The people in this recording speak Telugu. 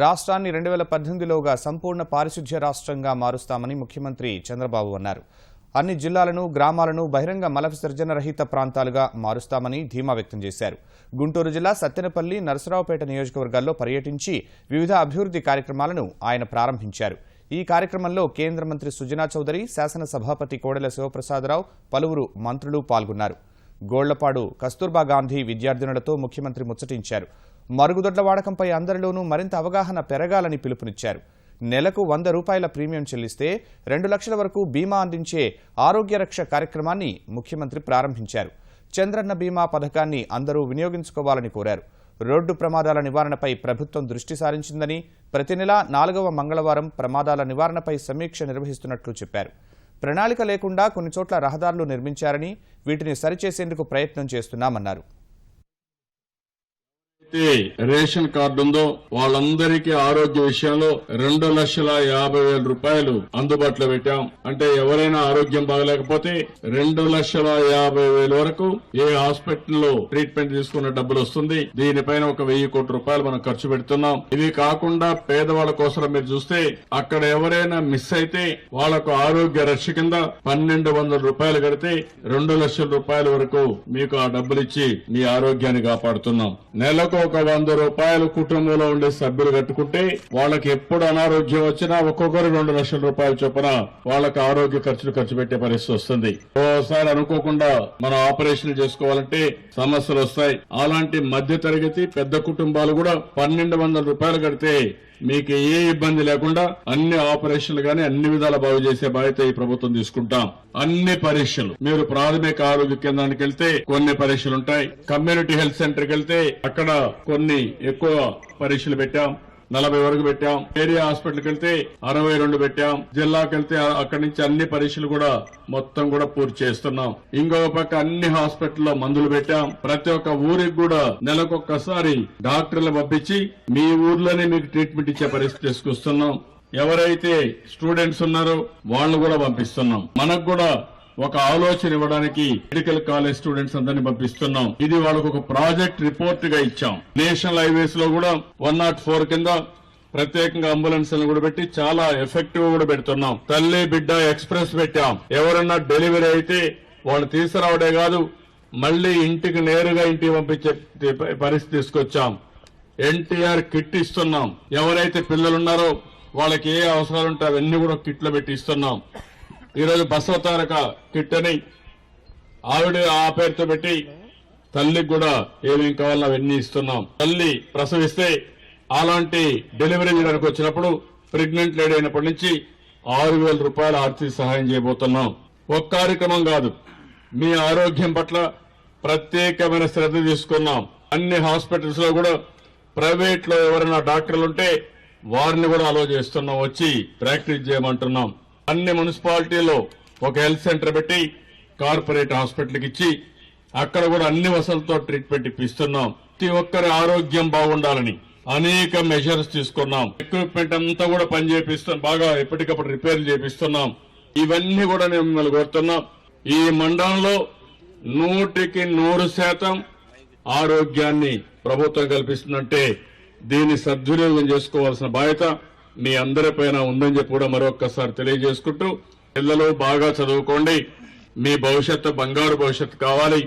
రాష్ట్రాన్ని 2018లోగా సంపూర్ణ పారిశుధ్య రాష్ట్రంగా మారుస్తామని ముఖ్యమంత్రి చంద్రబాబు అన్నారు. అన్ని జిల్లాలను, గ్రామాలను బహిరంగ మల విసర్జన రహిత ప్రాంతాలుగా మారుస్తామని ధీమా వ్యక్తం చేశారు. గుంటూరు జిల్లా సత్తెనపల్లి, నరసరావుపేట నియోజకవర్గాల్లో పర్యటించి వివిధ అభివృద్ధి కార్యక్రమాలను ఆయన ప్రారంభించారు. ఈ కార్యక్రమంలో కేంద్ర మంత్రి సుజనా చౌదరి, శాసన సభాపతి కోడెల శివప్రసాదరావు, పలువురు మంత్రులు పాల్గొన్నారు. గోళ్లపాడు కస్తూర్బా గాంధీ విద్యార్థినులతో ముఖ్యమంత్రి ముచ్చటించారు. మరుగుదొడ్ల వాడకంపై అందరిలోనూ మరింత అవగాహన పెరగాలని పిలుపునిచ్చారు. నెలకు 100 రూపాయల ప్రీమియం చెల్లిస్తే 2 లక్షల వరకు బీమా అందించే ఆరోగ్య రక్ష కార్యక్రమాన్ని ముఖ్యమంత్రి ప్రారంభించారు. చంద్రన్న బీమా పథకాన్ని అందరూ వినియోగించుకోవాలని కోరారు. రోడ్డు ప్రమాదాల నివారణపై ప్రభుత్వం దృష్టి సారించిందని, ప్రతి నెల 4వ మంగళవారం ప్రమాదాల నివారణపై సమీక్ష నిర్వహిస్తున్నట్లు చెప్పారు. ప్రణాళిక లేకుండా కొన్ని చోట్ల రహదారులు నిర్మించారని, వీటిని సరిచేసేందుకు ప్రయత్నం చేస్తున్నామన్నారు. రేషన్ కార్డు ఉందో వాళ్ళందరికీ ఆరోగ్య విషయంలో 2,50,000 రూపాయలు అందుబాటులో పెట్టాం. అంటే ఎవరైనా ఆరోగ్యం బాగలేకపోతే 2,50,000 వరకు ఏ హాస్పిటల్లో ట్రీట్మెంట్ తీసుకున్న డబ్బులు వస్తుంది. దీనిపైన ఒక 1,000 కోట్ల రూపాయలు మనం ఖర్చు పెడుతున్నాం. ఇది కాకుండా పేదవాళ్ళ కోసం మీరు చూస్తే అక్కడ ఎవరైనా మిస్ అయితే వాళ్లకు ఆరోగ్య రక్ష కింద 1,200 రూపాయలు కడితే 2 లక్షల రూపాయల వరకు మీకు ఆ డబ్బులు ఇచ్చి మీ ఆరోగ్యాన్ని కాపాడుతున్నాం. నెలకు ఒక 100 రూపాయలు కుటుంబంలో ఉండే సభ్యులు కట్టుకుంటే వాళ్ళకి ఎప్పుడు అనారోగ్యం వచ్చినా ఒక్కొక్కరు 2 లక్షల రూపాయల చొప్పున వాళ్ళకి ఆరోగ్య ఖర్చులు ఖర్చు పెట్టే పరిస్థితి వస్తుంది. ఓసారి అనుకోకుండా మనం ఆపరేషన్ చేసుకోవాలంటే సమస్యలు వస్తాయి. అలాంటి మధ్య తరగతి పెద్ద కుటుంబాలు కూడా 1,200 రూపాయలు కడితే మీకు ఏ ఇబ్బంది లేకుండా అన్ని ఆపరేషన్లు గానీ అన్ని విధాల బాగు చేసే బాధ్యత ఈ ప్రభుత్వం తీసుకుంటాం. అన్ని పరీక్షలు మీరు ప్రాథమిక ఆరోగ్య కేంద్రానికి వెళ్తే కొన్ని పరీక్షలు ఉంటాయి. కమ్యూనిటీ హెల్త్ సెంటర్కి వెళ్తే అక్కడ కొన్ని ఎక్కువ పరీక్షలు పెట్టాం. 40 వరకు పెట్టాం. ఏరియా హాస్పిటల్కి వెళ్తే 62 పెట్టాం. జిల్లాకి వెళ్తే అక్కడి నుంచి అన్ని పరీక్షలు కూడా మొత్తం కూడా పూర్తి చేస్తున్నాం. ఇంకొక పక్క అన్ని హాస్పిటల్లో మందులు పెట్టాం. ప్రతి ఒక్క ఊరికి కూడా నెలకొక్కసారి డాక్టర్లు పంపించి మీ ఊర్లోనే మీకు ట్రీట్మెంట్ ఇచ్చే పరిస్థితి తీసుకొస్తున్నాం. ఎవరైతే స్టూడెంట్స్ ఉన్నారో వాళ్ళని కూడా పంపిస్తున్నాం. మనకు కూడా ఒక ఆలోచన ఇవ్వడానికి మెడికల్ కాలేజ్ స్టూడెంట్స్ అందరినీ పంపిస్తున్నాం. ఇది వాళ్ళకు ఒక ప్రాజెక్ట్ రిపోర్ట్ గా ఇచ్చాం. నేషనల్ హైవేస్ లో కూడా 104 కింద ప్రత్యేకంగా అంబులెన్స్ కూడా పెట్టి చాలా ఎఫెక్టివ్ కూడా పెడుతున్నాం. తల్లి బిడ్డ ఎక్స్ప్రెస్ పెట్టాం. ఎవరన్నా డెలివరీ అయితే వాళ్ళు తీసుకురావడే కాదు, మళ్లీ ఇంటికి నేరుగా ఇంటికి పంపించే పరిస్థితి తీసుకొచ్చాం. ఎన్టీఆర్ కిట్ ఇస్తున్నాం. ఎవరైతే పిల్లలున్నారో వాళ్ళకి ఏ అవసరాలు ఉంటే అవన్నీ కూడా కిట్లో పెట్టి ఇస్తున్నాం. ఈరోజు బసవతారక కిట్ అని ఆవిడ ఆ పేరుతో పెట్టి తల్లికి కూడా ఏమేం కావాలో అవన్నీ ఇస్తున్నాం. తల్లి ప్రసవిస్తే అలాంటి డెలివరీ చేయడానికి వచ్చినప్పుడు ప్రెగ్నెంట్ లేడీ అయినప్పటి నుంచి 6,000 రూపాయల ఆర్థిక సహాయం చేయబోతున్నాం. ఒక కార్యక్రమం కాదు, మీ ఆరోగ్యం పట్ల ప్రత్యేకమైన శ్రద్ధ తీసుకున్నాం. అన్ని హాస్పిటల్స్ లో కూడా ప్రైవేట్ లో ఎవరైనా డాక్టర్లు ఉంటే వారిని కూడా అలో చేస్తున్నాం, వచ్చి ప్రాక్టీస్ చేయమంటున్నాం. అన్ని మున్సిపాలిటీలో ఒక హెల్త్ సెంటర్ పెట్టి కార్పొరేట్ హాస్పిటల్కి ఇచ్చి అక్కడ కూడా అన్ని వసతులతో ట్రీట్మెంట్ ఇప్పిస్తున్నాం. ప్రతి ఒక్కరి ఆరోగ్యం బాగుండాలని అనేక మెజర్స్ తీసుకున్నాం. ఎక్విప్మెంట్ అంతా కూడా పని చేపిస్తున్నాం, బాగా ఎప్పటికప్పుడు రిపేర్లు చేపిస్తున్నాం. ఇవన్నీ కూడా నేను మిమ్మల్ని కోరుతున్నాం. ఈ మండలంలో 100కి 100% ఆరోగ్యాన్ని ప్రభుత్వం కల్పిస్తుందంటే దీన్ని సద్వినియోగం చేసుకోవాల్సిన బాధ్యత మీ అందరిపైన ఉందని చెప్పి కూడా మరొక్కసారి తెలియజేసుకుంటూ, పిల్లలు బాగా చదువుకోండి, మీ భవిష్యత్తు బంగారు భవిష్యత్తు కావాలి.